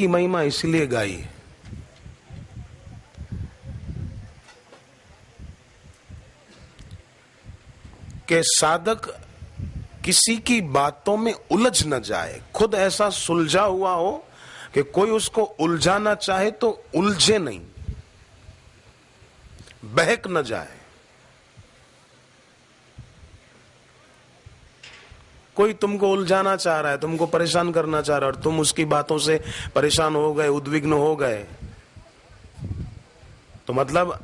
की महिमा इसलिए गाई है कि साधक किसी की बातों में उलझ न जाए, खुद ऐसा सुलझा हुआ हो कि कोई उसको उलझाना चाहे तो उलझे नहीं, बहक न जाए। कोई तुमको उलझाना चाह रहा है, तुमको परेशान करना चाह रहा है और तुम उसकी बातों से परेशान हो गए, उद्विग्न हो गए, तो मतलब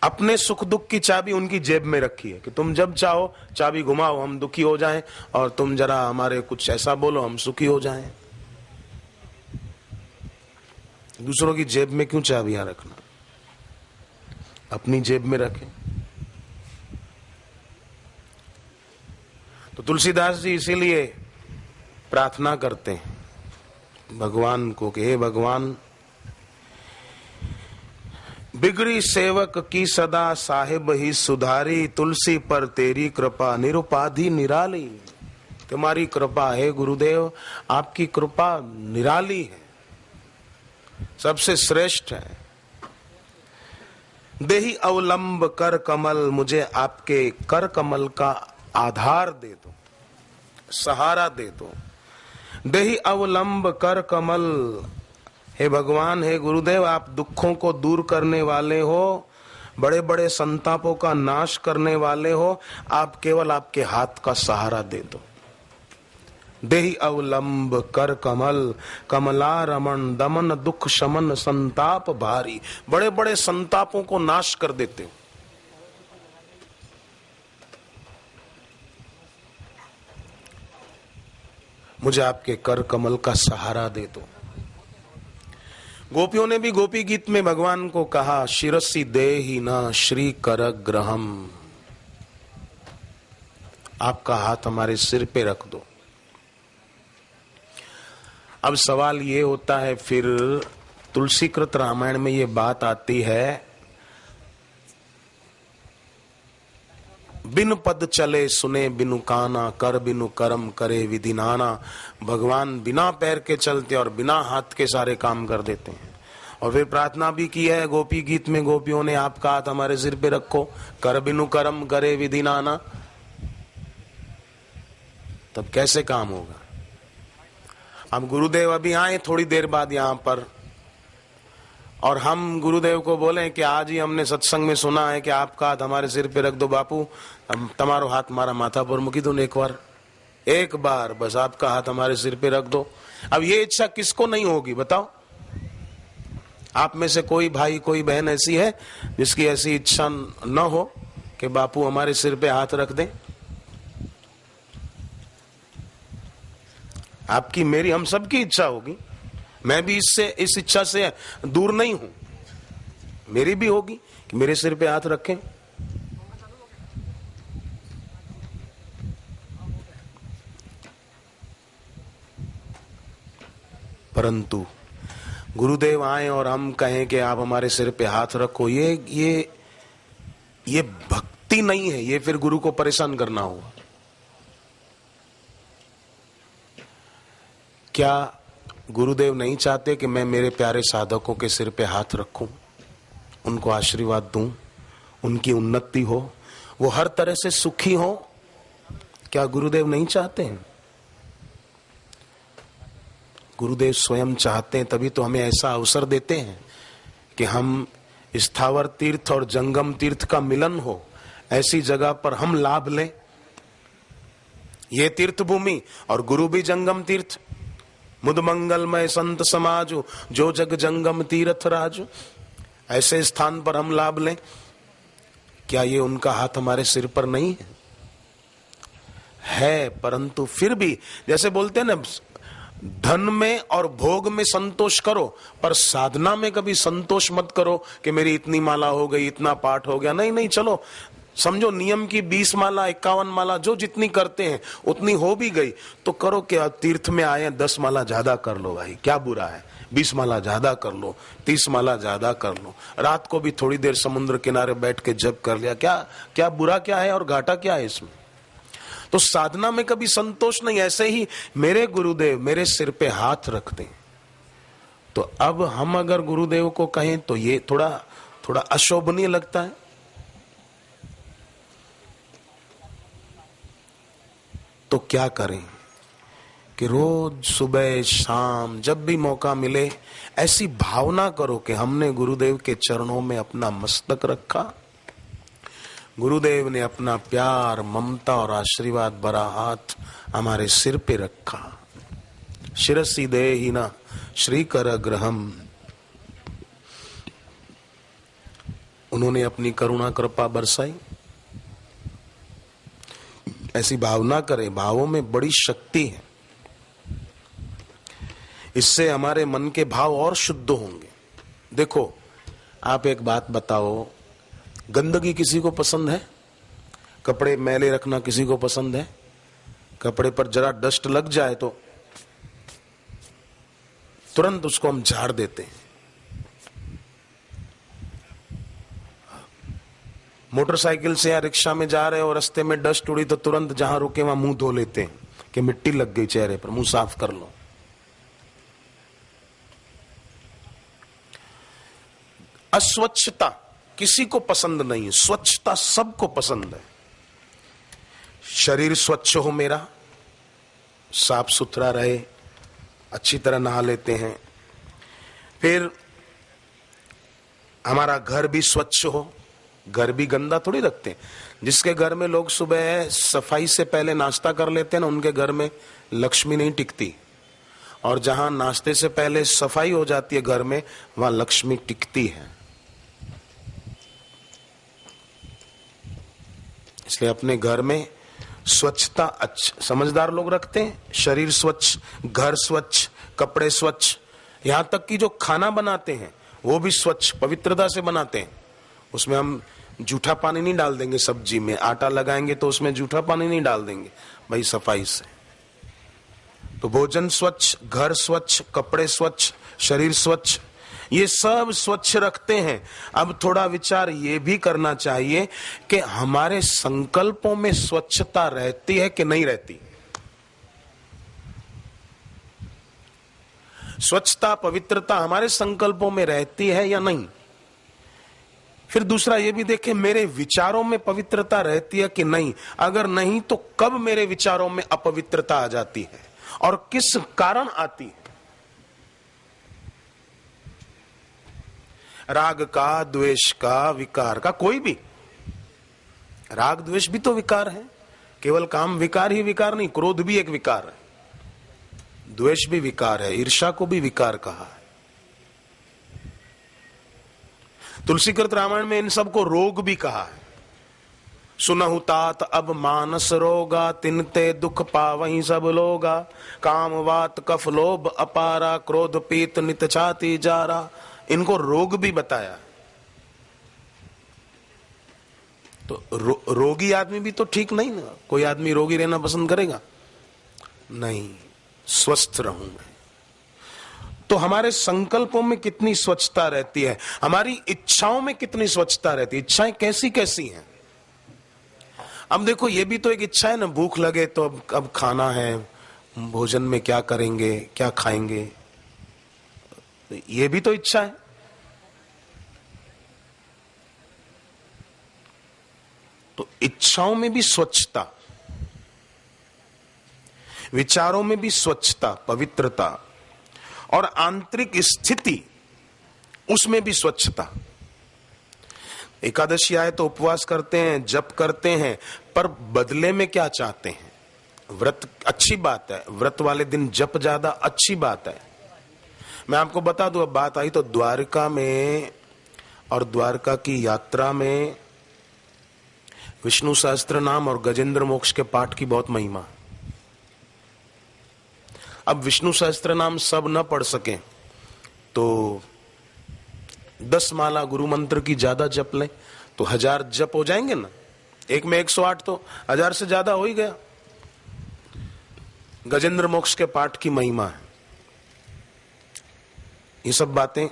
अपने सुख दुख की चाबी उनकी जेब में रखी है कि तुम जब चाहो चाबी घुमाओ, हम दुखी हो जाएं, और तुम जरा हमारे कुछ ऐसा बोलो हम सुखी हो जाएं। दूसरों की जेब में क्यों चाबियां रखना, अपनी जेब में रखें। तो तुलसीदास जी इसीलिए प्रार्थना करते हैं भगवान को कि हे भगवान, बिगड़ी सेवक की सदा साहिब ही सुधारी, तुलसी पर तेरी कृपा निरुपाधि निराली। तुम्हारी कृपा है गुरुदेव, आपकी कृपा निराली है, सबसे श्रेष्ठ है। देहि अवलंब कर कमल, मुझे आपके कर कमल का आधार दे दो, सहारा दे दो। देहि अवलंब कर कमल, हे भगवान, हे गुरुदेव, आप दुखों को दूर करने वाले हो, बड़े बड़े संतापों का नाश करने वाले हो, आप केवल आपके हाथ का सहारा दे दो। देहि अवलंब कर कमल, कमला रमन दमन दुख शमन संताप भारी। बड़े बड़े संतापों को नाश कर देते हो। मुझे आपके कर कमल का सहारा दे दो। गोपियों ने भी गोपी गीत में भगवान को कहा, शिरसी देहि न श्री कर ग्रहम, आपका हाथ हमारे सिर पे रख दो। अब सवाल ये होता है, फिर तुलसीकृत रामायण में ये बात आती है, बिन पद चले सुने बिनु काना, कर बिनु कर्म करे विधि नाना। भगवान बिना पैर के चलते और बिना हाथ के सारे काम कर देते हैं। और फिर प्रार्थना भी की है गोपी गीत में गोपियों ने, आपका हाथ हमारे सिर पे रखो, कर बिनु कर्म करे विधि नाना। तब कैसे काम होगा? हम गुरुदेव अभी आए थोड़ी देर बाद यहाँ पर, और हम गुरुदेव को बोले कि आज ही हमने सत्संग में सुना है कि आपका हाथ हमारे सिर पे रख दो बापू, हम तुम्हारो हाथ मारा माथा पर मुकी दो, एक बार बस आपका हाथ हमारे सिर पे रख दो। अब ये इच्छा किसको नहीं होगी बताओ? आप में से कोई भाई कोई बहन ऐसी है जिसकी ऐसी इच्छा न हो कि बापू हमारे सिर पे हाथ रख दें? आपकी मेरी हम सबकी इच्छा होगी। मैं भी इस इच्छा से दूर नहीं हूं, मेरी भी होगी कि मेरे सिर पे हाथ रखें। परंतु गुरुदेव आए और हम कहें कि आप हमारे सिर पे हाथ रखो, ये भक्ति नहीं है, ये फिर गुरु को परेशान करना होगा। क्या गुरुदेव नहीं चाहते कि मैं मेरे प्यारे साधकों के सिर पे हाथ रखूं, उनको आशीर्वाद दूं, उनकी उन्नति हो, वो हर तरह से सुखी हो? क्या गुरुदेव नहीं चाहते हैं? गुरुदेव स्वयं चाहते हैं, तभी तो हमें ऐसा अवसर देते हैं कि हम स्थावर तीर्थ और जंगम तीर्थ का मिलन हो, ऐसी जगह पर हम लाभ लें। ये तीर्थ भूमि और गुरु भी जंगम तीर्थ, मुद मंगलमय संत समाजो, जो जग जंगम तीर्थ राजो, ऐसे स्थान पर हम लाभ लें। क्या ये उनका हाथ हमारे सिर पर नहीं है? परंतु फिर भी जैसे बोलते हैं ना, धन में और भोग में संतोष करो, पर साधना में कभी संतोष मत करो कि मेरी इतनी माला हो गई, इतना पाठ हो गया। नहीं, चलो समझो नियम की 20 माला 51 माला जो जितनी करते हैं उतनी हो भी गई तो करो। क्या तीर्थ में आए 10 माला ज्यादा कर लो भाई, क्या बुरा है? 20 माला ज्यादा कर लो, 30 माला ज्यादा कर लो, रात को भी थोड़ी देर समुद्र किनारे बैठ के जप कर लिया, क्या बुरा क्या है और घाटा क्या है इसमें? तो साधना में कभी संतोष नहीं। ऐसे ही मेरे गुरुदेव मेरे सिर पे हाथ रख दें, तो अब हम अगर गुरुदेव को कहें तो ये थोड़ा थोड़ा अशोभनीय लगता है। तो क्या करें कि रोज सुबह शाम जब भी मौका मिले ऐसी भावना करो कि हमने गुरुदेव के चरणों में अपना मस्तक रखा, गुरुदेव ने अपना प्यार, ममता और आशीर्वाद भरा हाथ हमारे सिर पे रखा। शिरसि देहि न श्रीकर ग्रहम, उन्होंने अपनी करुणा कृपा बरसाई। ऐसी भावना करें, भावों में बड़ी शक्ति है, इससे हमारे मन के भाव और शुद्ध होंगे। देखो, आप एक बात बताओ, गंदगी किसी को पसंद है? कपड़े मैले रखना किसी को पसंद है? कपड़े पर जरा डस्ट लग जाए तो तुरंत उसको हम झाड़ देते हैं। मोटरसाइकिल से या रिक्शा में जा रहे हो, रास्ते में डस्ट उड़ी तो तुरंत जहां रुके वहां मुंह धो लेते हैं कि मिट्टी लग गई चेहरे पर, मुंह साफ कर लो। अस्वच्छता किसी को पसंद नहीं है, स्वच्छता सबको पसंद है। शरीर स्वच्छ हो मेरा, साफ सुथरा रहे, अच्छी तरह नहा लेते हैं। फिर हमारा घर भी स्वच्छ हो, घर भी गंदा थोड़ी रखते हैं। जिसके घर में लोग सुबह सफाई से पहले नाश्ता कर लेते हैं ना, उनके घर में लक्ष्मी नहीं टिकती, और जहां नाश्ते से पहले सफाई हो जाती है घर में, वहां लक्ष्मी टिकती है। इसलिए अपने घर में स्वच्छता समझदार लोग रखते हैं। शरीर स्वच्छ, घर स्वच्छ, कपड़े स्वच्छ, यहां तक कि जो खाना बनाते हैं वो भी स्वच्छ पवित्रता से बनाते हैं। उसमें हम जूठा पानी नहीं डाल देंगे, सब्जी में आटा लगाएंगे तो उसमें जूठा पानी नहीं डाल देंगे, भाई सफाई से। तो भोजन स्वच्छ, घर स्वच्छ, कपड़े स्वच्छ, शरीर स्वच्छ, ये सब स्वच्छ रखते हैं। अब थोड़ा विचार ये भी करना चाहिए कि हमारे संकल्पों में स्वच्छता रहती है कि नहीं रहती। स्वच्छता, पवित्रता हमारे संकल्पों में रहती है या नहीं। फिर दूसरा ये भी देखें, मेरे विचारों में पवित्रता रहती है कि नहीं। अगर नहीं तो कब मेरे विचारों में अपवित्रता आ जाती है और किस कारण आती है। राग का, द्वेष का, विकार का, कोई भी। राग द्वेष भी तो विकार है, केवल काम विकार ही विकार नहीं, क्रोध भी एक विकार है, द्वेष भी विकार है, ईर्ष्या को भी विकार कहा है। तुलसीकृत रामायण में इन सबको रोग भी कहा है। सुनहु तात अब मानस रोगा, तिनते दुख पावहीं सब लोगा, काम वात कफ लोभ अपारा, क्रोध पीत नित छाती जारा। इनको रोग भी बताया। तो रोगी आदमी भी तो ठीक नहीं ना। कोई आदमी रोगी रहना पसंद करेगा? नहीं, स्वस्थ रहूं मैं। तो हमारे संकल्पों में कितनी स्वच्छता रहती है, हमारी इच्छाओं में कितनी स्वच्छता रहती है, इच्छाएं कैसी कैसी हैं। अब देखो, ये भी तो एक इच्छा है ना, भूख लगे तो अब खाना है, भोजन में क्या करेंगे, क्या खाएंगे, ये भी तो इच्छा है। तो इच्छाओं में भी स्वच्छता, विचारों में भी स्वच्छता, पवित्रता, और आंतरिक स्थिति उसमें भी स्वच्छता। एकादशी आए तो उपवास करते हैं, जप करते हैं, पर बदले में क्या चाहते हैं? व्रत अच्छी बात है, व्रत वाले दिन जप ज्यादा अच्छी बात है। मैं आपको बता दूं, अब बात आई तो द्वारका में और द्वारका की यात्रा में विष्णु सहस्त्र नाम और गजेंद्र मोक्ष के पाठ की बहुत महिमा। अब विष्णु सहस्त्र नाम सब न पढ़ सके तो 10 माला गुरु मंत्र की ज्यादा जप लें तो 1000 जप हो जाएंगे ना। एक में 108 तो 1000 से ज्यादा हो ही गया। गजेंद्र मोक्ष के पाठ की महिमा है। ये सब बातें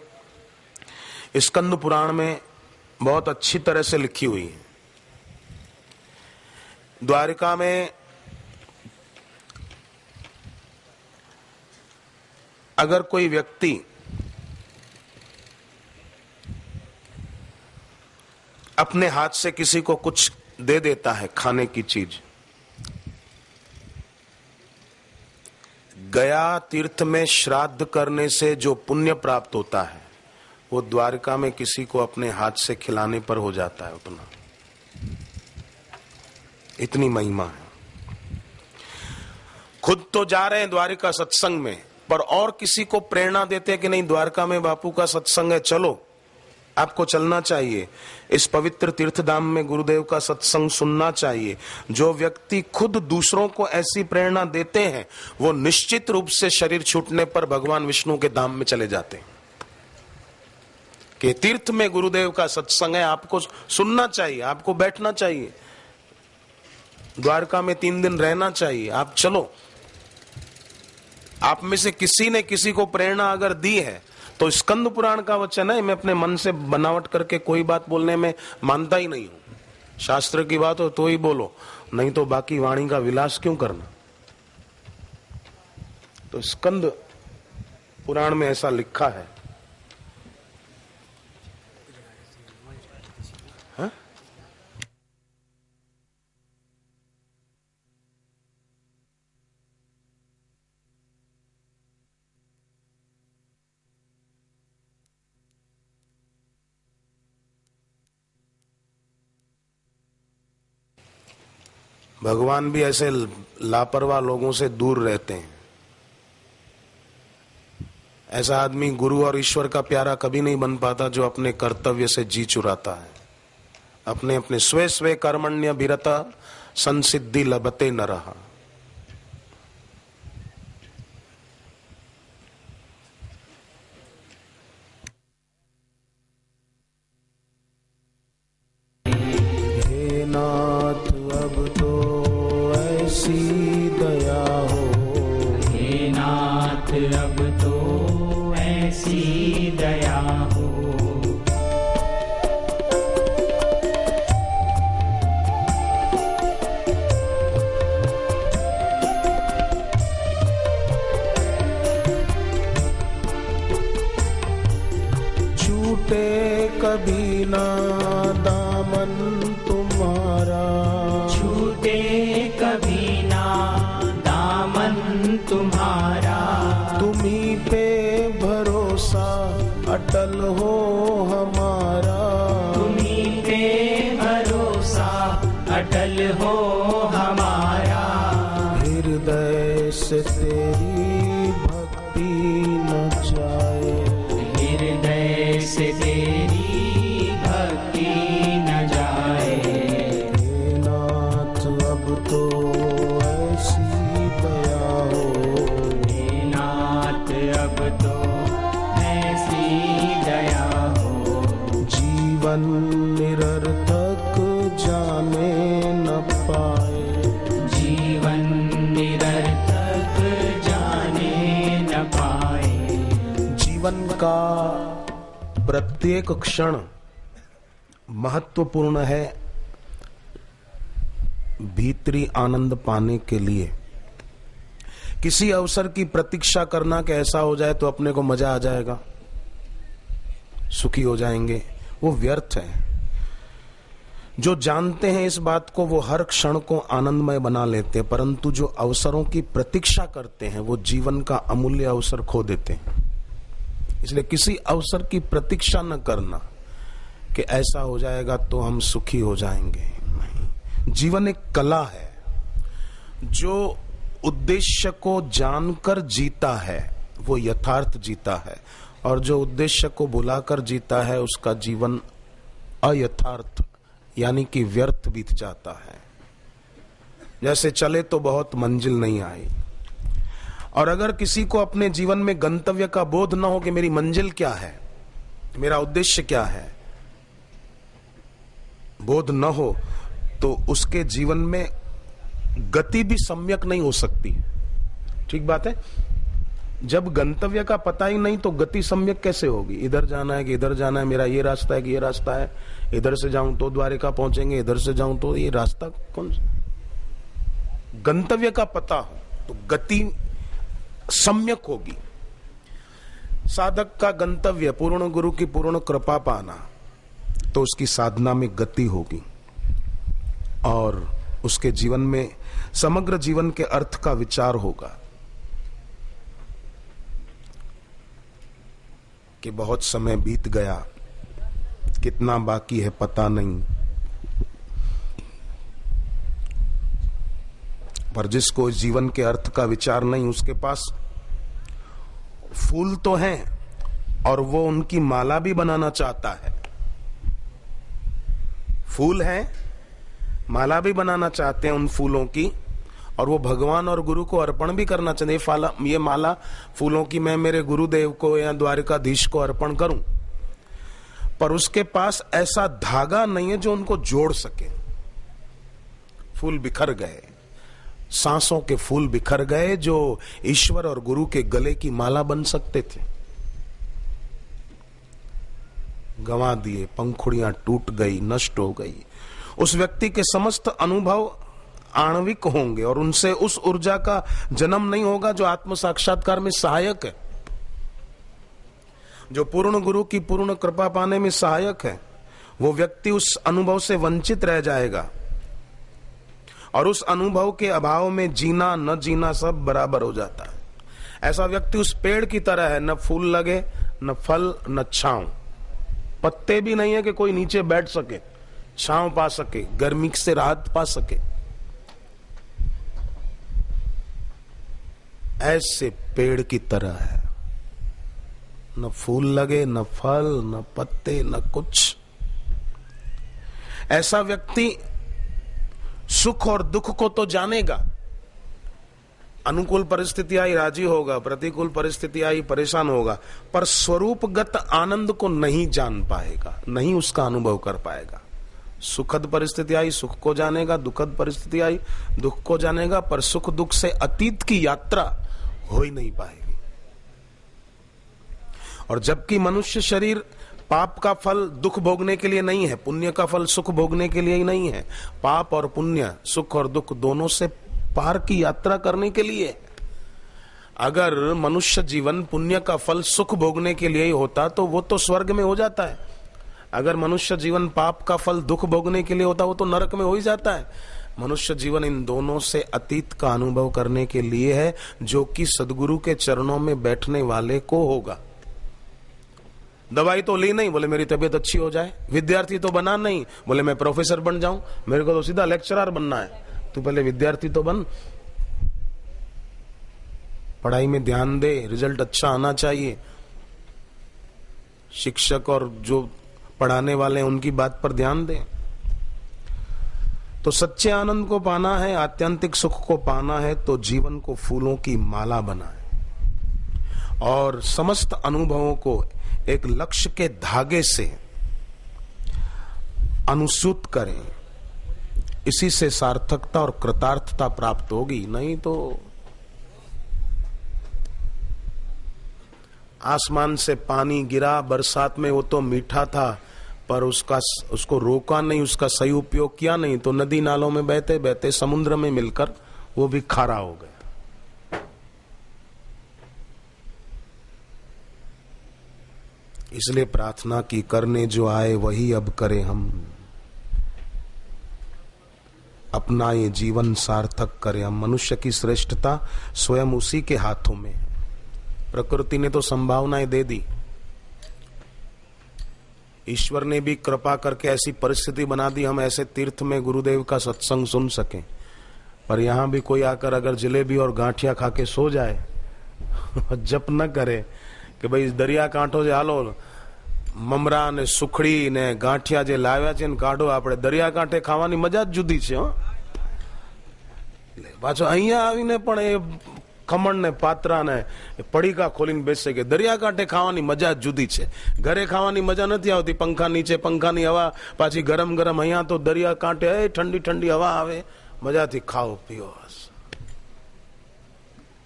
स्कंद पुराण में बहुत अच्छी तरह से लिखी हुई है। द्वारिका में अगर कोई व्यक्ति अपने हाथ से किसी को कुछ दे देता है खाने की चीज, गया तीर्थ में श्राद्ध करने से जो पुण्य प्राप्त होता है वो द्वारका में किसी को अपने हाथ से खिलाने पर हो जाता है उतना। इतनी महिमा है। खुद तो जा रहे हैं द्वारिका सत्संग में, पर और किसी को प्रेरणा देते हैं कि नहीं द्वारका में बापू का सत्संग है, चलो आपको चलना चाहिए, इस पवित्र तीर्थधाम में गुरुदेव का सत्संग सुनना चाहिए। जो व्यक्ति खुद दूसरों को ऐसी प्रेरणा देते हैं वो निश्चित रूप से शरीर छूटने पर भगवान विष्णु के धाम में चले जाते हैं। कि तीर्थ में गुरुदेव का सत्संग है, आपको सुनना चाहिए, आपको बैठना चाहिए, द्वारका में 3 दिन रहना चाहिए, आप चलो। आप में से किसी ने किसी को प्रेरणा अगर दी है तो स्कंद पुराण का वचन है, मैं अपने मन से बनावट करके कोई बात बोलने में मानता ही नहीं हूं। शास्त्र की बात हो तो ही बोलो, नहीं तो बाकी वाणी का विलास क्यों करना। तो स्कंद पुराण में ऐसा लिखा है। हा? भगवान भी ऐसे लापरवाह लोगों से दूर रहते हैं। ऐसा आदमी गुरु और ईश्वर का प्यारा कभी नहीं बन पाता जो अपने कर्तव्य से जी चुराता है। अपने अपने स्वे स्वे कर्मण्य विरता संसिद्धि लभते न रहा। हे नाथ अब तो ऐसी दया हो, हे नाथ अब तो ऐसी दया हो। छूटे कभी ना दामन तुम्हारा, छूटे कभी ना दामन तुम्हारा। तुम्ही पे भरोसा अटल हो हमारा, तुम्ही पे भरोसा अटल हो हमारा। हृदय से तेरी भक्ति न जाए, हृदय से तेरी भक्ति न जाए। हे नाथ अब तो ऐसी दया हो, हे नाथ अब तो ऐसी दया हो। जीवन निरर्थक जाने न पाए, जीवन निरर्थक जाने न पाए। जीवन का प्रत्येक क्षण महत्वपूर्ण है भीतरी आनंद पाने के लिए। किसी अवसर की प्रतीक्षा करना कि ऐसा हो जाए तो अपने को मजा आ जाएगा, सुखी हो जाएंगे, वो व्यर्थ है। जो जानते हैं इस बात को वो हर क्षण को आनंदमय बना लेते हैं, परंतु जो अवसरों की प्रतीक्षा करते हैं वो जीवन का अमूल्य अवसर खो देते हैं। इसलिए किसी अवसर की प्रतीक्षा न करना कि ऐसा हो जाएगा तो हम सुखी हो जाएंगे। नहीं, जीवन एक कला है। जो उद्देश्य को जानकर जीता है वो यथार्थ जीता है, और जो उद्देश्य को भुलाकर जीता है उसका जीवन अयथार्थ यानी कि व्यर्थ बीत जाता है। जैसे चले तो बहुत मंजिल नहीं आई। और अगर किसी को अपने जीवन में गंतव्य का बोध न हो कि मेरी मंजिल क्या है, मेरा उद्देश्य क्या है, बोध न हो तो उसके जीवन में गति भी सम्यक नहीं हो सकती। ठीक बात है। जब गंतव्य का पता ही नहीं तो गति सम्यक कैसे होगी। इधर जाना है कि इधर जाना है, मेरा ये रास्ता है कि ये रास्ता है, इधर से जाऊं तो द्वारिका पहुंचेंगे, इधर से जाऊं तो ये रास्ता कौन सा। गंतव्य का पता हो तो गति सम्यक होगी। साधक का गंतव्य पूर्ण गुरु की पूर्ण कृपा पाना, तो उसकी साधना में गति होगी और उसके जीवन में समग्र जीवन के अर्थ का विचार होगा कि बहुत समय बीत गया, कितना बाकी है पता नहीं, पर जिसको इस जीवन के अर्थ का विचार नहीं, उसके पास फूल तो हैं और वो उनकी माला भी बनाना चाहता है। फूल हैं, माला भी बनाना चाहते हैं उन फूलों की, और वो भगवान और गुरु को अर्पण भी करना चाहते। ये माला फूलों की मैं मेरे गुरुदेव को या द्वारिकाधीश को अर्पण करूं, पर उसके पास ऐसा धागा नहीं है जो उनको जोड़ सके। फूल बिखर गए, सांसों के फूल बिखर गए जो ईश्वर और गुरु के गले की माला बन सकते थे, गंवा दिए, पंखुड़ियां टूट गई, नष्ट हो गई। उस व्यक्ति के समस्त अनुभव आणविक होंगे और उनसे उस ऊर्जा का जन्म नहीं होगा जो आत्म साक्षात्कार में सहायक है, जो पूर्ण गुरु की पूर्ण कृपा पाने में सहायक है। वो व्यक्ति उस अनुभव से वंचित रह जाएगा और उस अनुभव के अभाव में जीना न जीना सब बराबर हो जाता है। ऐसा व्यक्ति उस पेड़ की तरह है, न फूल लगे, न फल, न छांव, पत्ते भी नहीं है कि कोई नीचे बैठ सके, छांव पा सके, गर्मी से राहत पा सके। ऐसे पेड़ की तरह है, न फूल लगे, न फल, न पत्ते, न कुछ। ऐसा व्यक्ति सुख और दुख को तो जानेगा, अनुकूल परिस्थिति आई राजी होगा, प्रतिकूल परिस्थिति आई परेशान होगा, पर स्वरूपगत आनंद को नहीं जान पाएगा, नहीं उसका अनुभव कर पाएगा। सुखद परिस्थिति आई सुख को जानेगा, दुखद परिस्थिति आई दुख को जानेगा, पर सुख दुख से अतीत की यात्रा हो ही नहीं पाएगी। और जबकि मनुष्य शरीर पाप का फल दुख भोगने के लिए नहीं है, पुण्य का फल सुख भोगने के लिए ही नहीं है। पाप और पुण्य, सुख और दुख दोनों से पार की यात्रा करने के लिए। अगर मनुष्य जीवन पुण्य का फल सुख भोगने के लिए ही होता तो वो तो स्वर्ग में हो जाता है। अगर मनुष्य जीवन पाप का फल दुख भोगने के लिए होता वो तो नरक में हो ही जाता है। मनुष्य जीवन इन दोनों से अतीत का अनुभव करने के लिए है, जो कि सदगुरु के चरणों में बैठने वाले को होगा। दवाई तो ली नहीं, बोले मेरी तबीयत अच्छी हो जाए। विद्यार्थी तो बना नहीं, बोले मैं प्रोफेसर बन जाऊं, मेरे को तो सीधा लेक्चरर बनना है। तू पहले विद्यार्थी तो बन, पढ़ाई में ध्यान दे, रिजल्ट अच्छा आना चाहिए। शिक्षक और जो पढ़ाने वाले हैं उनकी बात पर ध्यान दे। तो सच्चे आनंद को पाना है, आत्यंतिक सुख को पाना है, तो जीवन को फूलों की माला बनाए और समस्त अनुभवों को एक लक्ष्य के धागे से अनुसूत करें। इसी से सार्थकता और कृतार्थता प्राप्त होगी। नहीं तो आसमान से पानी गिरा बरसात में, वो तो मीठा था, पर उसको रोका नहीं, उसका सही उपयोग किया नहीं, तो नदी नालों में बहते बहते समुद्र में मिलकर वो भी खारा हो गया। इसलिए प्रार्थना की, करने जो आए वही अब करें हम, अपना ये जीवन सार्थक करें हम। मनुष्य की श्रेष्ठता स्वयं उसी के हाथों में है। प्रकृति ने तो संभावनाएं दे दी, ईश्वर ने भी कृपा करके ऐसी परिस्थिति बना दी हम ऐसे तीर्थ में गुरुदेव का सत्संग सुन सकें। पर यहां भी कोई आकर अगर जलेबी और गांठिया खा के सो जाए जप न करे कि भाई दरिया कांठो जे हालो, ममरा ने सुखड़ी ने गांठिया जे लाव्या छे ने काढो, આપણે દરિયા કાંઠે ખાવાની મજા જ જુદી છે હો। પાછો અહીંયા આવીને પણ એ ખમણ ને પાત્રા ને પડીકા ખોલીને બેસે કે દરિયા કાંઠે ખાવાની મજા જ જુદી છે। ઘરે ખાવાની મજા નથી આવતી, પંખા નીચે પંખાની હવા પાછી ગરમ ગરમ, અહીંયા તો દરિયા કાંઠે ઠંડી ઠંડી હવા આવે, મજાથી ખાઓ પીઓ।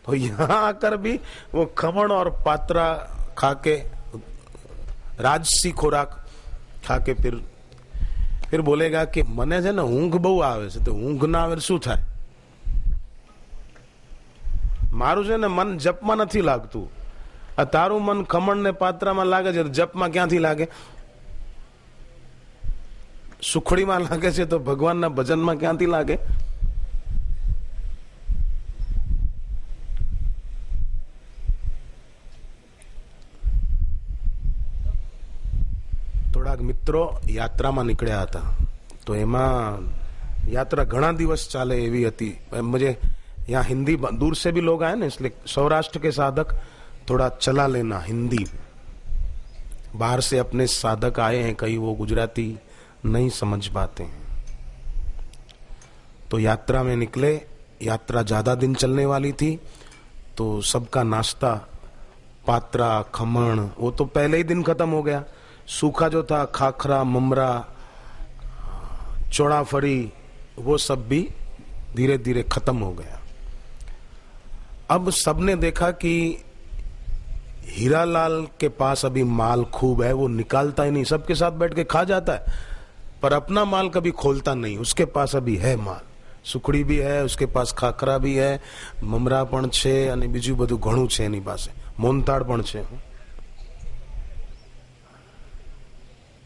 तो यहाँ आकर भी वो खमण और पात्रा खाके, राजसी खुराक खाके फिर बोलेगा कि मने છે ને ઊંઘ બહુ આવે છે। તો ઊંઘ ના આવે શું થાય? મારું છે ને મન જપમાં નથી લાગતું, આ તારું મન ખમણ ને પાત્રામાં લાગે છે, જપમાં ક્યાંથી લાગે? સુખડી માં લાગે છે તો ભગવાનના ભજનમાં ક્યાંથી લાગે? થોડાક મિત્રો યાત્રામાં નીકળ્યા હતા, તો એમાં यात्रा घना दिवस चाले एवी हती। मुझे यहाँ हिंदी दूर से भी लोग आए ना, इसलिए सौराष्ट्र के साधक थोड़ा चला लेना हिंदी। बाहर से अपने साधक आए हैं, कई वो गुजराती नहीं समझ पाते हैं। तो यात्रा में निकले, यात्रा ज्यादा दिन चलने वाली थी, तो सबका नाश्ता पात्रा खमण वो तो पहले ही दिन खत्म हो गया। सूखा जो था खाखरा ममरा चौड़ाफड़ी वो सब भी धीरे धीरे खत्म हो गया। अब सबने देखा कि हीरालाल के पास अभी माल खूब है, वो निकालता ही नहीं, सबके साथ बैठ के खा जाता है, पर अपना माल कभी खोलता नहीं। उसके पास अभी है माल, सुखड़ी भी है, उसके पास खाखरा भी है, ममरा पण छे અને બીજું બધું ઘણું છે એની પાસે, મોનતાળ પણ છે,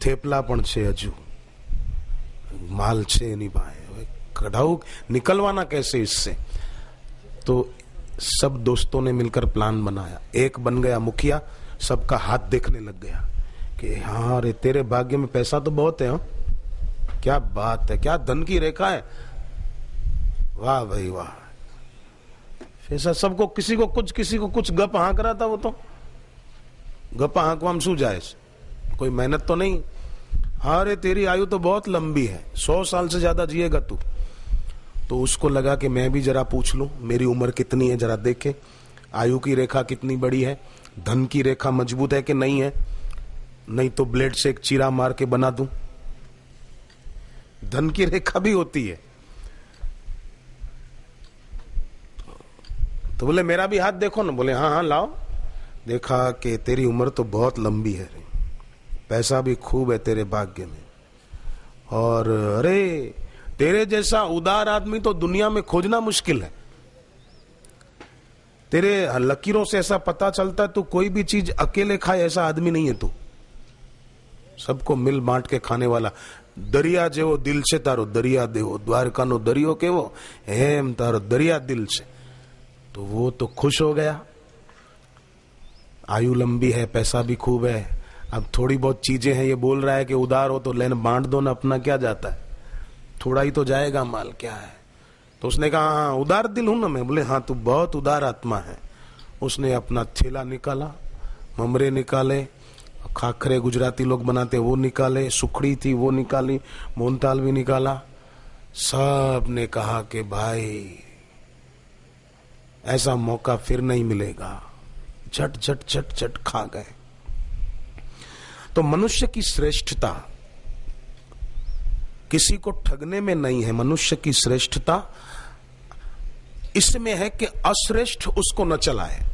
થેપલા પણ છે, હજુ माल छे नहीं पाए, कढ़ाऊ निकलवाना कैसे इससे? तो सब दोस्तों ने मिलकर प्लान बनाया। एक बन गया मुखिया, सबका हाथ देखने लग गया कि हाँ रे तेरे भाग्य में पैसा तो बहुत है, क्या बात है, क्या धन की रेखा है, वाह भाई वाह। ऐसा सबको किसी को कुछ गप हाँक रहा था। वो तो गप हाँकवा में शू जाए, कोई मेहनत तो नहीं। हाँ रे तेरी आयु तो बहुत लंबी है, 100 साल से ज्यादा जिएगा तू। तो उसको लगा कि मैं भी जरा पूछ लूं मेरी उम्र कितनी है, जरा देखे आयु की रेखा कितनी बड़ी है, धन की रेखा मजबूत है कि नहीं है, नहीं तो ब्लेड से एक चीरा मार के बना दूं। धन की रेखा भी होती है। तो बोले मेरा भी हाथ देखो ना। बोले हाँ हाँ लाओ। देखा कि तेरी उम्र तो बहुत लंबी है, पैसा भी खूब है तेरे भाग्य में, और अरे तेरे जैसा उदार आदमी तो दुनिया में खोजना मुश्किल है। तेरे लकीरों से ऐसा पता चलता है तू कोई भी चीज अकेले खाए ऐसा आदमी नहीं है तू, सबको मिल बांट के खाने वाला। दरिया जेवो दिल छे तारो दरिया देवो, द्वारका नो दरियो केवो हेम तारो दरिया दिल छे। तो वो तो खुश हो गया, आयु लंबी है, पैसा भी खूब है, अब थोड़ी बहुत चीजें हैं, ये बोल रहा है कि उदार हो तो लेन बांट दो ना, अपना क्या जाता है, थोड़ा ही तो जाएगा माल, क्या है। तो उसने कहा हाँ उदार दिल हूं ना मैं। बोले हाँ तू बहुत उदार आत्मा है। उसने अपना थैला निकाला, ममरे निकाले, खाखरे गुजराती लोग बनाते वो निकाले, सुखड़ी थी वो निकाली, मोहनताल भी निकाला। सब ने कहा कि भाई ऐसा मौका फिर नहीं मिलेगा, झट झट झट झट खा गए। तो मनुष्य की श्रेष्ठता किसी को ठगने में नहीं है, मनुष्य की श्रेष्ठता इसमें है कि अश्रेष्ठ उसको न चलाए।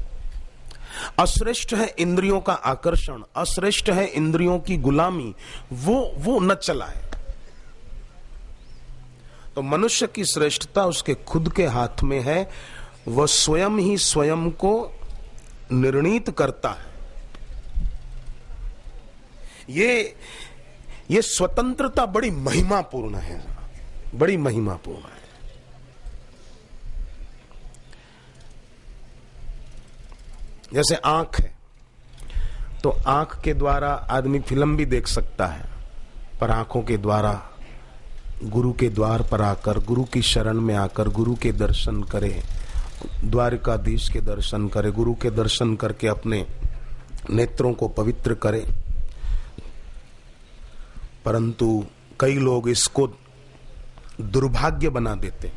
अश्रेष्ठ है इंद्रियों का आकर्षण, अश्रेष्ठ है इंद्रियों की गुलामी, वो न चलाए। तो मनुष्य की श्रेष्ठता उसके खुद के हाथ में है, वह स्वयं ही स्वयं को निर्णीत करता है। ये स्वतंत्रता बड़ी महिमापूर्ण है, बड़ी महिमापूर्ण है। जैसे आंख है, तो आंख के द्वारा आदमी फिल्म भी देख सकता है, पर आंखों के द्वारा गुरु के द्वार पर आकर, गुरु की शरण में आकर गुरु के दर्शन करे, द्वारकाधीश के दर्शन करे, गुरु के दर्शन करके अपने नेत्रों को पवित्र करे। परंतु कई लोग इसको दुर्भाग्य बना देते,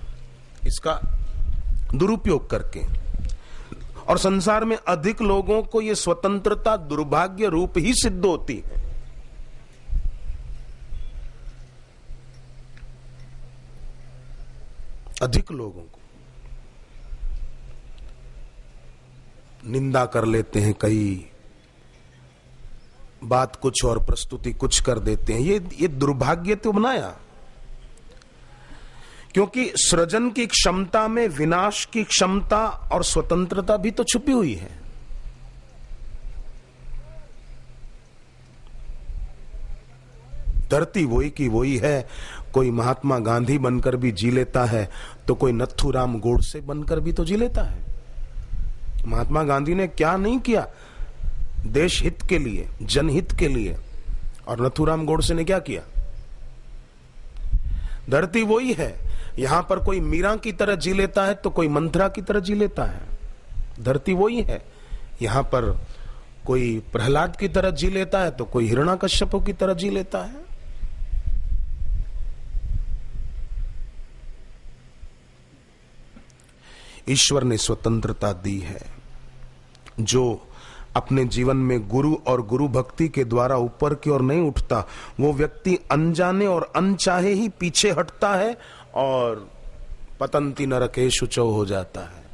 इसका दुरुपयोग करके, और संसार में अधिक लोगों को यह स्वतंत्रता दुर्भाग्य रूप ही सिद्ध होती है। अधिक लोगों को निंदा कर लेते हैं, कई बात कुछ और प्रस्तुति कुछ कर देते हैं। ये दुर्भाग्य तो बनाया, क्योंकि सृजन की क्षमता में विनाश की क्षमता और स्वतंत्रता भी तो छुपी हुई है। धरती वही की वही है। कोई महात्मा गांधी बनकर भी जी लेता है तो कोई नथुराम गोडसे बनकर भी तो जी लेता है। महात्मा गांधी ने क्या नहीं किया देश हित के लिए, जनहित के लिए, और नथुराम गोडसे ने क्या किया? धरती वही है। यहां पर कोई मीरा की तरह जी लेता है तो कोई मंथरा की तरह जी लेता है। धरती वही है। यहां पर कोई प्रहलाद की तरह जी लेता है तो कोई हिरण्याकश्यप की तरह जी लेता है। ईश्वर ने स्वतंत्रता दी है। जो अपने जीवन में गुरु और गुरु भक्ति के द्वारा ऊपर की ओर नहीं उठता, वो व्यक्ति अनजाने और अनचाहे ही पीछे हटता है और पतंती नरकेषु चौ हो जाता है।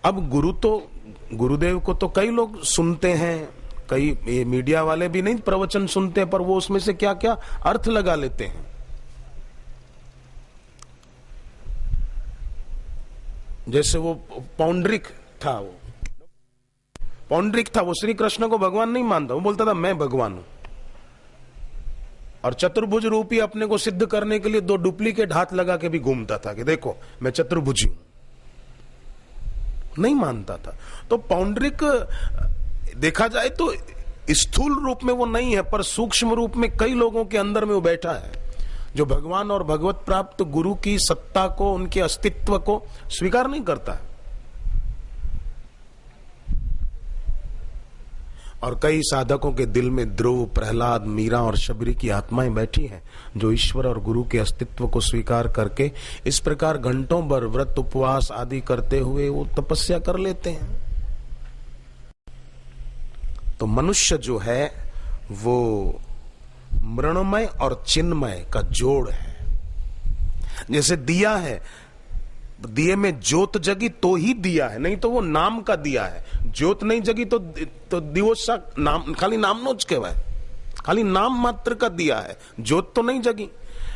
अब गुरुदेव को तो कई लोग सुनते हैं, कई मीडिया वाले भी नहीं प्रवचन सुनते, पर वो उसमें से क्या क्या अर्थ लगा लेते हैं। जैसे वो पौंड्रिक था, वो श्री कृष्ण को भगवान नहीं मानता। वो बोलता था मैं भगवान हूं, और चतुर्भुज रूपी अपने को सिद्ध करने के लिए 2 डुप्लीकेट हाथ लगा के भी घूमता था कि देखो मैं चतुर्भुजी हूं। नहीं मानता था। तो पौंड्रिक देखा जाए तो स्थूल रूप में वो नहीं है, पर सूक्ष्म रूप में कई लोगों के अंदर में वो बैठा है जो भगवान और भगवत प्राप्त गुरु की सत्ता को, उनके अस्तित्व को स्वीकार नहीं करता है। और कई साधकों के दिल में ध्रुव, प्रहलाद, मीरा और शबरी की आत्माएं बैठी हैं जो ईश्वर और गुरु के अस्तित्व को स्वीकार करके इस प्रकार घंटों भर व्रत उपवास आदि करते हुए वो तपस्या कर लेते हैं। तो मनुष्य जो है वो मृणमय और चिन्मय का जोड़ है। जैसे दिया है, दिए में ज्योत जगी तो ही दिया है, नहीं तो वो नाम का दिया है। ज्योत नहीं जगी तो दिवोसा नाम, खाली नाम नोच कहवाए, खाली नाम मात्र का दिया है, ज्योत तो नहीं जगी।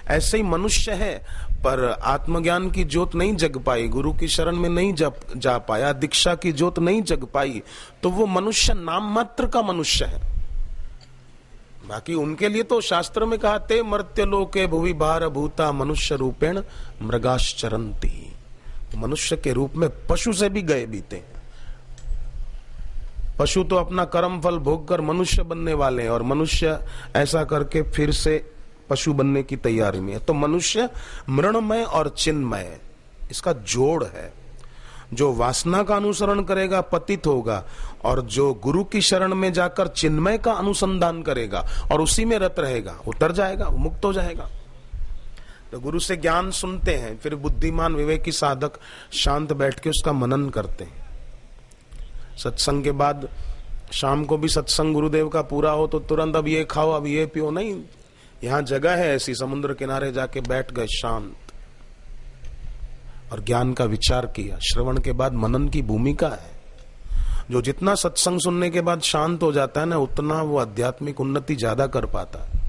ऐसे ही मनुष्य है, पर आत्मज्ञान की ज्योत नहीं जग पाई, गुरु की शरण में नहीं जा पाया, दीक्षा की ज्योत नहीं जग पाई, तो वो मनुष्य नाम मात्र का मनुष्य है। बाकी उनके लिए तो शास्त्र में कहा ते मर्त्य लोके भुवि भार भूता मनुष्य रूपेण मृगाश्चरन्ति। मनुष्य के रूप में पशु से भी गए बीते। पशु तो अपना कर्म फल भोग कर मनुष्य बनने वाले हैं, और मनुष्य ऐसा करके फिर से पशु बनने की तैयारी में है। तो मनुष्य मृणमय और चिन्मय, इसका जोड़ है। जो वासना का अनुसरण करेगा पतित होगा, और जो गुरु की शरण में जाकर चिन्मय का अनुसंधान करेगा और उसी में रत रहेगा, उतर जाएगा, मुक्त हो जाएगा। तो गुरु से ज्ञान सुनते हैं, फिर बुद्धिमान विवेकी साधक शांत बैठ के उसका मनन करते हैं। सत्संग के बाद शाम को भी सत्संग गुरुदेव का पूरा हो तो तुरंत अब ये खाओ, अब ये पियो नहीं। यहां जगह है ऐसी, समुद्र किनारे जाके बैठ गए शांत, और ज्ञान का विचार किया। श्रवण के बाद मनन की भूमिका है। जो जितना सत्संग सुनने के बाद शांत हो जाता है ना, उतना वो आध्यात्मिक उन्नति ज्यादा कर पाता है।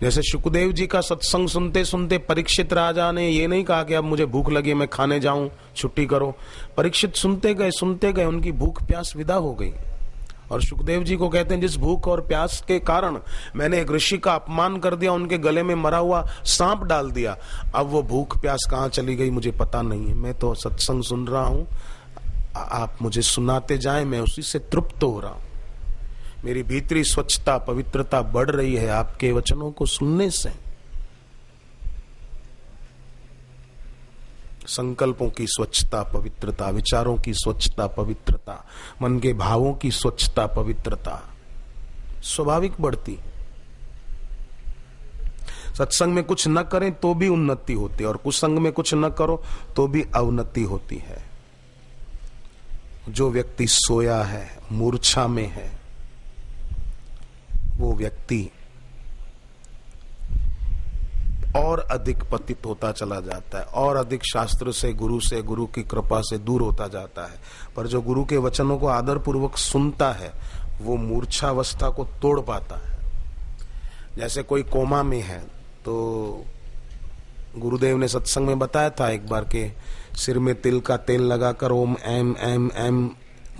जैसे शुकदेव जी का सत्संग सुनते सुनते परीक्षित राजा ने ये नहीं कहा कि अब मुझे भूख लगी, मैं खाने जाऊं, छुट्टी करो। परीक्षित सुनते गए, उनकी भूख प्यास विदा हो गई। और शुकदेव जी को कहते हैं जिस भूख और प्यास के कारण मैंने एक ऋषि का अपमान कर दिया, उनके गले में मरा हुआ सांप डाल दिया, अब वो भूख प्यास कहाँ चली गई मुझे पता नहीं है। मैं तो सत्संग सुन रहा हूं, आप मुझे सुनाते जाएं, मैं उसी से तृप्त हो रहा हूं। मेरी भीतरी स्वच्छता पवित्रता बढ़ रही है आपके वचनों को सुनने से। संकल्पों की स्वच्छता पवित्रता, विचारों की स्वच्छता पवित्रता, मन के भावों की स्वच्छता पवित्रता स्वाभाविक बढ़ती। सत्संग में कुछ न करें तो भी उन्नति होती है, और कुसंग में कुछ न करो तो भी अवनति होती है। जो व्यक्ति सोया है, मूर्छा में है, वो व्यक्ति और अधिक पतित होता चला जाता है, और अधिक शास्त्र से, गुरु की कृपा से दूर होता जाता है। पर जो गुरु के वचनों को आदर पूर्वक सुनता है, वो मूर्छावस्था को तोड़ पाता है। जैसे कोई कोमा में है, तो गुरुदेव ने सत्संग में बताया था एक बार के सिर में तिल का तेल लगाकर ओम एम एम एम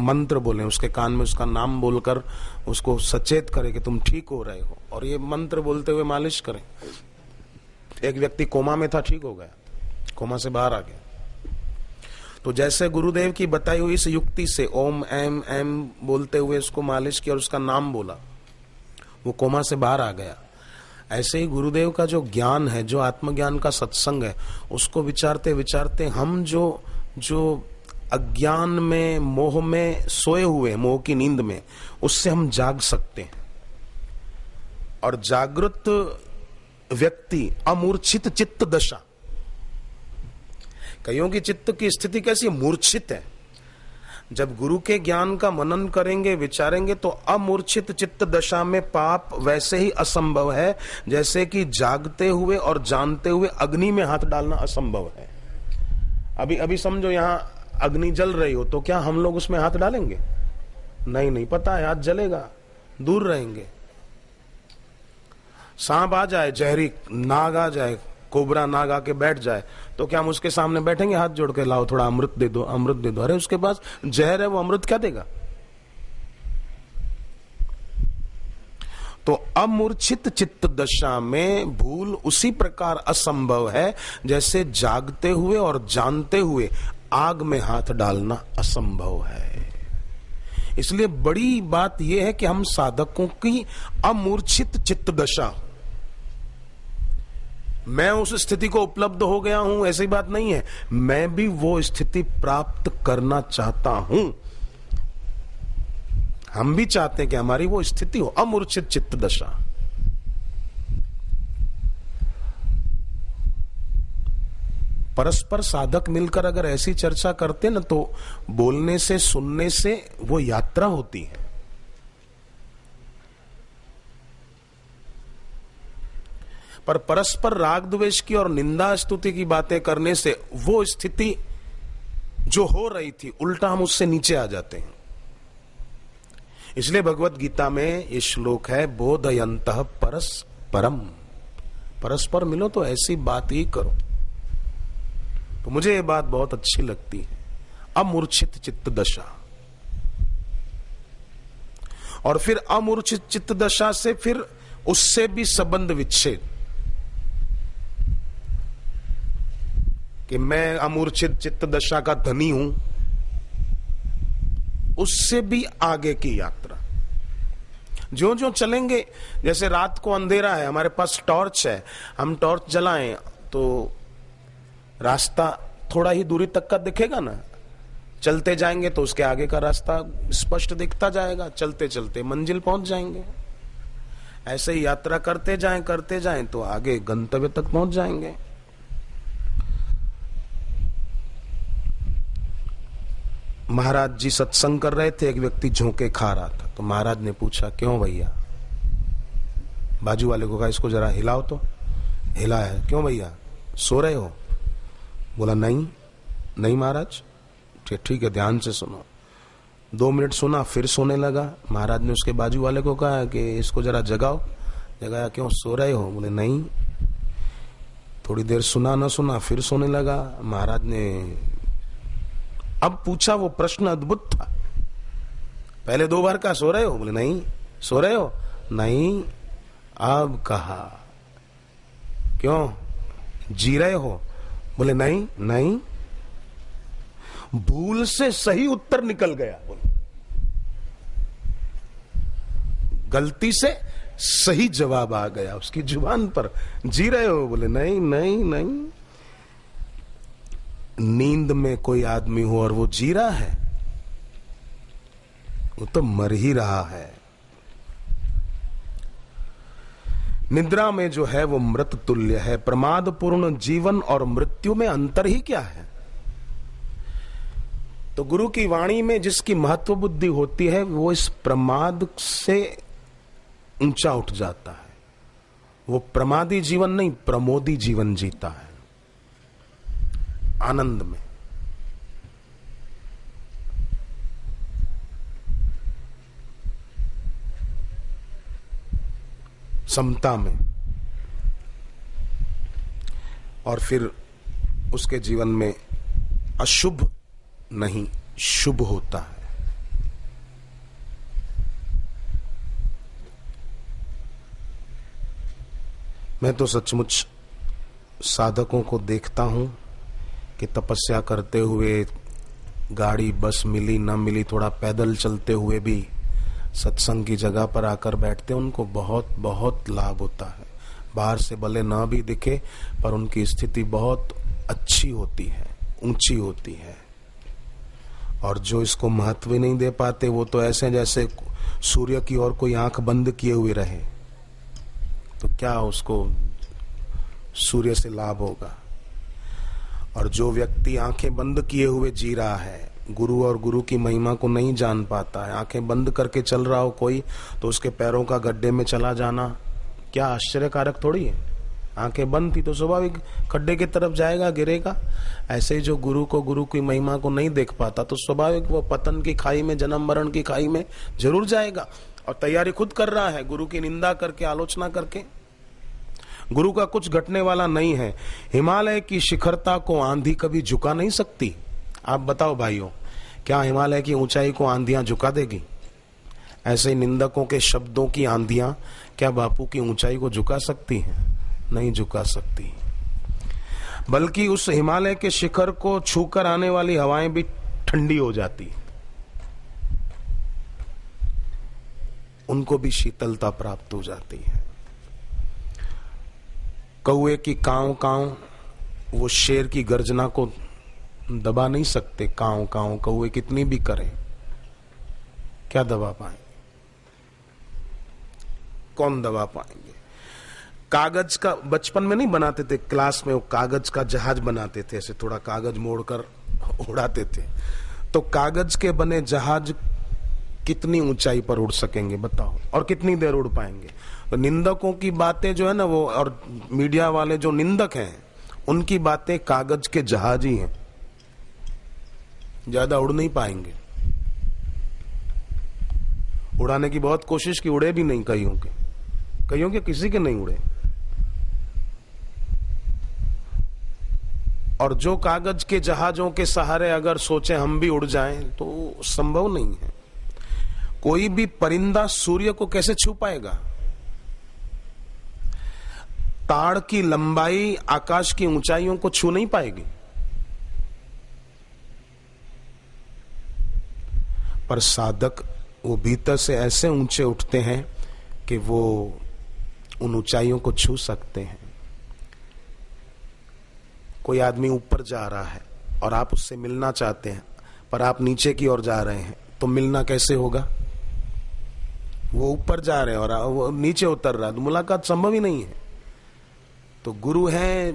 मंत्र बोले, उसके कान में उसका नाम बोलकर उसको सचेत करें कि तुम ठीक हो रहे हो, और ये मंत्र बोलते हुए मालिश करें। एक व्यक्ति कोमा में था, ठीक हो गया, कोमा से बाहर आ गया। तो जैसे गुरुदेव की बताई हुई इस युक्ति से ओम एम एम बोलते हुए उसको मालिश किया और उसका नाम बोला, वो कोमा से बाहर आ गया। ऐसे ही गुरुदेव का जो ज्ञान है, जो आत्मज्ञान का सत्संग है, उसको विचारते विचारते हम जो अज्ञान में, मोह में सोए हुए, मोह की नींद में, उससे हम जाग सकते हैं। और जागृत व्यक्ति अमूर्छित चित्त दशा, कईयों की चित्त की स्थिति कैसी, मूर्छित है। जब गुरु के ज्ञान का मनन करेंगे, विचारेंगे, तो अमूर्छित चित्त दशा में पाप वैसे ही असंभव है जैसे कि जागते हुए और जानते हुए अग्नि में हाथ डालना असंभव है। अभी समझो यहां अग्नि जल रही हो, तो क्या हम लोग उसमें हाथ डालेंगे? नहीं, पता है हाथ जलेगा, दूर रहेंगे। सांप आ जाए, जहरी नाग आ जाए, कोबरा नाग आके बैठ जाए, तो क्या हम उसके सामने बैठेंगे हाथ जोड़ के, लाओ थोड़ा अमृत दे दो, अमृत दे दो? अरे उसके पास जहर है, वो अमृत क्या देगा? तो अमूर्छित चित्त दशा में भूल उसी प्रकार असंभव है जैसे जागते हुए और जानते हुए आग में हाथ डालना असंभव है। इसलिए बड़ी बात यह है कि हम साधकों की अमूर्छित चित्त दशा, मैं उस स्थिति को उपलब्ध हो गया हूं ऐसी बात नहीं है, मैं भी वो स्थिति प्राप्त करना चाहता हूं। हम भी चाहते हैं कि हमारी वो स्थिति हो, अमूर्छित चित्त दशा। परस्पर साधक मिलकर अगर ऐसी चर्चा करते ना, तो बोलने से, सुनने से वो यात्रा होती है। पर परस्पर राग द्वेष की और निंदा स्तुति की बातें करने से वो स्थिति जो हो रही थी, उल्टा हम उससे नीचे आ जाते हैं। इसलिए भगवत गीता में ये श्लोक है, बोधयन्तः परस्परम, परस्पर मिलो तो ऐसी बात ही करो। तो मुझे ये बात बहुत अच्छी लगती है, अमूर्छित चित्त दशा। और फिर अमूर्छित चित्त दशा से फिर उससे भी संबंध विच्छेद, कि मैं अमूर्छित चित्त दशा का धनी हूं, उससे भी आगे की यात्रा। जो जो चलेंगे, जैसे रात को अंधेरा है, हमारे पास टॉर्च है, हम टॉर्च जलाएं तो रास्ता थोड़ा ही दूरी तक का दिखेगा ना। चलते जाएंगे तो उसके आगे का रास्ता स्पष्ट दिखता जाएगा, चलते चलते मंजिल पहुंच जाएंगे। ऐसे ही यात्रा करते जाएं तो आगे गंतव्य तक पहुंच जाएंगे। महाराज जी सत्संग कर रहे थे, एक व्यक्ति झोंके खा रहा था, तो महाराज ने पूछा, क्यों भैया? बाजू वाले को कहा, इसको जरा हिलाओ तो। हिला है, क्यों भैया सो रहे हो? बोला नहीं महाराज। ठीक है, ध्यान से सुनो। 2 मिनट सुना, फिर सोने लगा। महाराज ने उसके बाजू वाले को कहा कि इसको जरा जगाओ। जगाया, क्यों सो रहे हो? बोले नहीं। थोड़ी देर सुना न सुना, फिर सोने लगा। महाराज ने अब पूछा, वो प्रश्न अद्भुत था। पहले 2 बार कहा, सो रहे हो? बोले नहीं। सो रहे हो? नहीं। अब कहा, क्यों जी रहे हो? बोले नहीं। भूल से सही उत्तर निकल गया। बोले गलती से सही जवाब आ गया उसकी जुबान पर। जी रहे हो? बोले नहीं। नींद में कोई आदमी हो और वो जी रहा है, वो तो मर ही रहा है। निद्रा में जो है वो मृत तुल्य है। प्रमाद पूर्ण जीवन और मृत्यु में अंतर ही क्या है? तो गुरु की वाणी में जिसकी महत्व बुद्धि होती है, वो इस प्रमाद से ऊंचा उठ जाता है। वो प्रमादी जीवन नहीं, प्रमोदी जीवन जीता है, आनंद में। समता में। और फिर उसके जीवन में अशुभ नहीं, शुभ होता है। मैं तो सचमुच साधकों को देखता हूं कि तपस्या करते हुए, गाड़ी बस मिली न मिली, थोड़ा पैदल चलते हुए भी सत्संग की जगह पर आकर बैठते, उनको बहुत बहुत लाभ होता है। बाहर से भले न भी दिखे पर उनकी स्थिति बहुत अच्छी होती है, ऊंची होती है। और जो इसको महत्व नहीं दे पाते वो तो ऐसे जैसे सूर्य की ओर कोई आंख बंद किए हुए रहे, तो क्या उसको सूर्य से लाभ होगा। और जो व्यक्ति आंखें बंद किए हुए जी रहा है, गुरु और गुरु की महिमा को नहीं जान पाता है, आंखें बंद करके चल रहा हो कोई, तो उसके पैरों का गड्ढे में चला जाना क्या आश्चर्यकारक थोड़ी है। आंखें बंद थी तो स्वाभाविक खड्डे की तरफ जाएगा, गिरेगा। ऐसे ही जो गुरु को, गुरु की महिमा को नहीं देख पाता तो स्वाभाविक वो पतन की खाई में, जन्म मरण की खाई में जरूर जाएगा। और तैयारी खुद कर रहा है, गुरु की निंदा करके, आलोचना करके। गुरु का कुछ घटने वाला नहीं है। हिमालय की शिखरता को आंधी कभी झुका नहीं सकती। आप बताओ भाइयों, क्या हिमालय की ऊंचाई को आंधियां झुका देगी? ऐसे निंदकों के शब्दों की आंधियां क्या बापू की ऊंचाई को झुका सकती हैं? नहीं झुका सकती। बल्कि उस हिमालय के शिखर को छूकर आने वाली हवाएं भी ठंडी हो जाती, उनको भी शीतलता प्राप्त हो जाती है। कौए की कांव कांव वो शेर की गर्जना को दबा नहीं सकते। कांव कांव कौए कितनी भी करें, क्या दबा पाएंगे? कौन दबा पाएंगे? कागज का बचपन में नहीं बनाते थे क्लास में, वो कागज का जहाज बनाते थे, ऐसे थोड़ा कागज मोड़कर उड़ाते थे। तो कागज के बने जहाज कितनी ऊंचाई पर उड़ सकेंगे बताओ, और कितनी देर उड़ पाएंगे? तो निंदकों की बातें जो है ना, वो और मीडिया वाले जो निंदक हैं, उनकी बातें कागज के जहाज ही हैं, ज्यादा उड़ नहीं पाएंगे। उड़ाने की बहुत कोशिश की, उड़े भी नहीं कईयों के किसी के नहीं उड़े। और जो कागज के जहाजों के सहारे अगर सोचे हम भी उड़ जाएं तो संभव नहीं है। कोई भी परिंदा सूर्य को कैसे छू पाएगा? ताड़ की लंबाई आकाश की ऊंचाइयों को छू नहीं पाएगी। पर साधक वो भीतर से ऐसे ऊंचे उठते हैं कि वो उन ऊंचाइयों को छू सकते हैं। कोई आदमी ऊपर जा रहा है और आप उससे मिलना चाहते हैं, पर आप नीचे की ओर जा रहे हैं, तो मिलना कैसे होगा? वो ऊपर जा रहे हैं और वो नीचे उतर रहा है, तो मुलाकात संभव ही नहीं है। तो गुरु है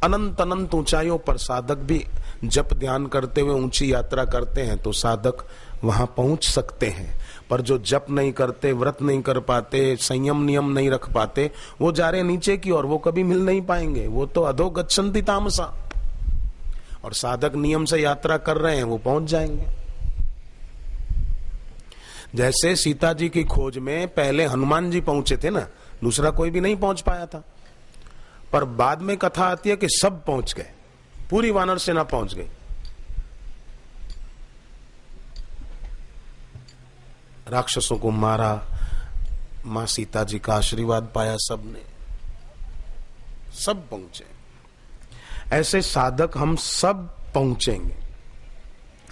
अनंत अनंत ऊंचाइयों पर। साधक भी जप ध्यान करते हुए ऊंची यात्रा करते हैं तो साधक वहां पहुंच सकते हैं। पर जो जप नहीं करते, व्रत नहीं कर पाते, संयम नियम नहीं रख पाते, वो जा रहे नीचे की ओर, वो कभी मिल नहीं पाएंगे। वो तो अधो गच्छन्ति तामसा। और साधक नियम से यात्रा कर रहे हैं, वो पहुंच जाएंगे। जैसे सीता जी की खोज में पहले हनुमान जी पहुंचे थे ना, दूसरा कोई भी नहीं पहुंच पाया था। पर बाद में कथा आती है कि सब पहुंच गए, पूरी वानर सेना पहुंच गई। राक्षसों को मारा, मां सीता जी का आशीर्वाद पाया सबने, सब पहुंचे। ऐसे साधक हम सब पहुंचेंगे।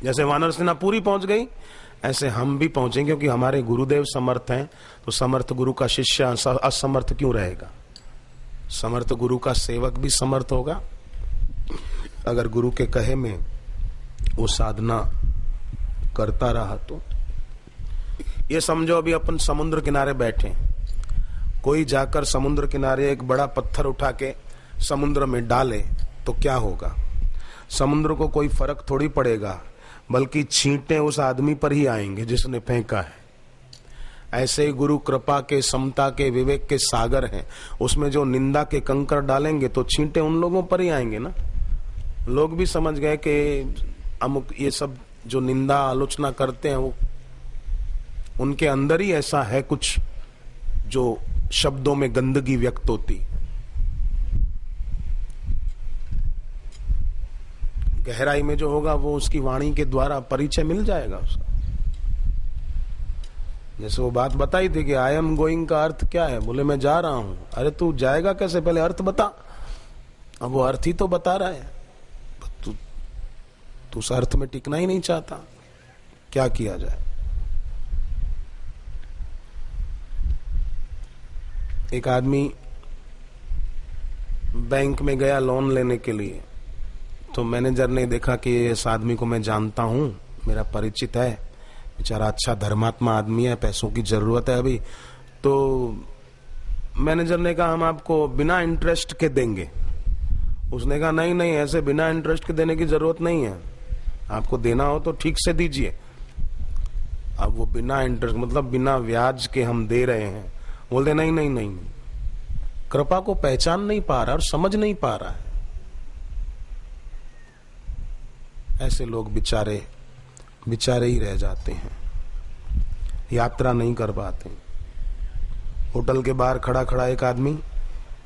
जैसे वानर सेना पूरी पहुंच गई, ऐसे हम भी पहुंचेंगे, क्योंकि हमारे गुरुदेव समर्थ हैं। तो समर्थ गुरु का शिष्य असमर्थ क्यों रहेगा? समर्थ गुरु का सेवक भी समर्थ होगा अगर गुरु के कहे में वो साधना करता रहा। तो ये समझो अभी अपन समुद्र किनारे बैठे, कोई जाकर समुद्र किनारे एक बड़ा पत्थर उठा के समुद्र में डाले तो क्या होगा? समुद्र को कोई फर्क थोड़ी पड़ेगा, बल्कि छींटे उस आदमी पर ही आएंगे जिसने फेंका है। ऐसे ही गुरु कृपा के, समता के, विवेक के सागर हैं, उसमें जो निंदा के कंकर डालेंगे तो छींटे उन लोगों पर ही आएंगे ना। लोग भी समझ गए कि अमुक ये सब जो निंदा आलोचना करते हैं वो उनके अंदर ही ऐसा है कुछ जो शब्दों में गंदगी व्यक्त होती। गहराई में जो होगा वो उसकी वाणी के द्वारा परिचय मिल जाएगा उसका। जैसे वो बात बताई थी कि आई एम गोइंग का अर्थ क्या है, बोले मैं जा रहा हूं। अरे तू जाएगा कैसे, पहले अर्थ बता। अब वो अर्थ ही तो बता रहा है, तू उस अर्थ में टिकना ही नहीं चाहता, क्या किया जाए। एक आदमी बैंक में गया लोन लेने के लिए, तो मैनेजर ने देखा कि इस आदमी को मैं जानता हूं, मेरा परिचित है, बेचारा अच्छा धर्मात्मा आदमी है, पैसों की जरूरत है अभी। तो मैनेजर ने कहा हम आपको बिना इंटरेस्ट के देंगे। उसने कहा नहीं नहीं, ऐसे बिना इंटरेस्ट के देने की जरूरत नहीं है, आपको देना हो तो ठीक से दीजिए। अब वो बिना इंटरेस्ट मतलब बिना ब्याज के हम दे रहे हैं। बोलते नहीं नहीं नहीं, कृपा को पहचान नहीं पा रहा और समझ नहीं पा रहा है। ऐसे लोग बेचारे ही रह जाते हैं, यात्रा नहीं कर पाते। होटल के बाहर खड़ा खड़ा एक आदमी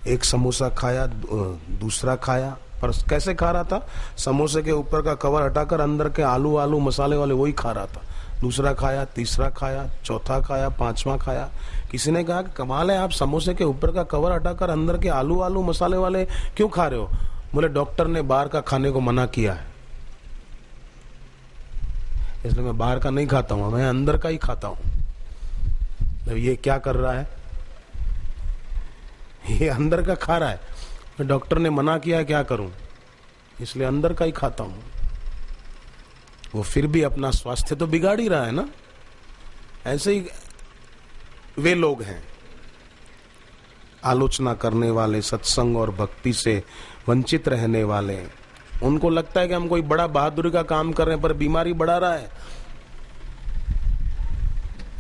एक समोसा खाया, दूसरा खाया, पर कैसे खा रहा था, समोसे के ऊपर का कवर हटाकर अंदर के आलू मसाले वाले वही खा रहा था। दूसरा खाया, तीसरा खाया, चौथा खाया, पांचवा खाया। किसी ने कहा कि कमाल है, आप समोसे के ऊपर का कवर हटाकर अंदर के आलू मसाले वाले क्यों खा रहे हो? बोले डॉक्टर ने बाहर का खाने को मना किया है, इसलिए मैं बाहर का नहीं खाता हूं, मैं अंदर का ही खाता हूं। ये क्या कर रहा है, ये अंदर का खा रहा है, डॉक्टर ने मना किया है, क्या करूं, इसलिए अंदर का ही खाता हूं। वो फिर भी अपना स्वास्थ्य तो बिगाड़ ही रहा है ना। ऐसे ही वे लोग हैं आलोचना करने वाले, सत्संग और भक्ति से वंचित रहने वाले। उनको लगता है कि हम कोई बड़ा बहादुरी का काम कर रहे हैं, पर बीमारी बढ़ा रहा है।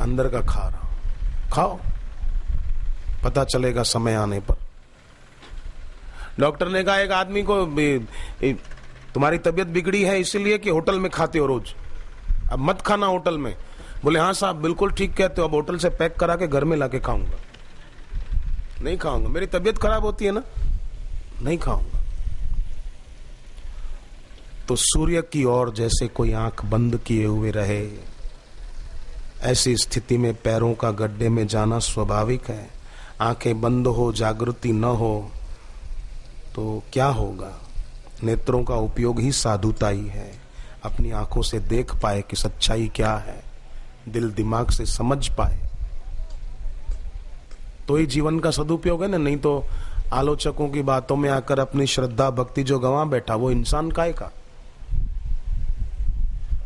अंदर का खा रहा, खाओ, पता चलेगा समय आने पर। डॉक्टर ने कहा एक आदमी को तुम्हारी तबीयत बिगड़ी है इसीलिए कि होटल में खाते हो रोज, अब मत खाना होटल में। बोले हाँ साहब बिल्कुल ठीक कहते हो, अब होटल से पैक करा के घर में लाके खाऊंगा। नहीं खाऊंगा, मेरी तबीयत खराब होती है ना, नहीं खाऊंगा। तो सूर्य की ओर जैसे कोई आंख बंद किए हुए रहे, ऐसी स्थिति में पैरों का गड्ढे में जाना स्वाभाविक है। आंखें बंद हो, जागृति न हो तो क्या होगा? नेत्रों का उपयोग ही साधुता ही है। अपनी आंखों से देख पाए कि सच्चाई क्या है, दिल दिमाग से समझ पाए तो ही जीवन का सदुपयोग है ना। नहीं तो आलोचकों की बातों में आकर अपनी श्रद्धा भक्ति जो गंवा बैठा, वो इंसान काहे का?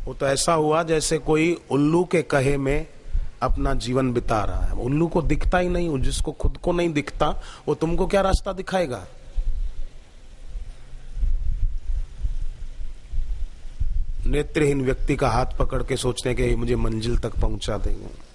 वो तो ऐसा हुआ जैसे कोई उल्लू के कहे में अपना जीवन बिता रहा है। उल्लू को दिखता ही नहीं, जिसको खुद को नहीं दिखता वो तुमको क्या रास्ता दिखाएगा? नेत्रहीन व्यक्ति का हाथ पकड़ के सोचने के मुझे मंजिल तक पहुंचा देंगे।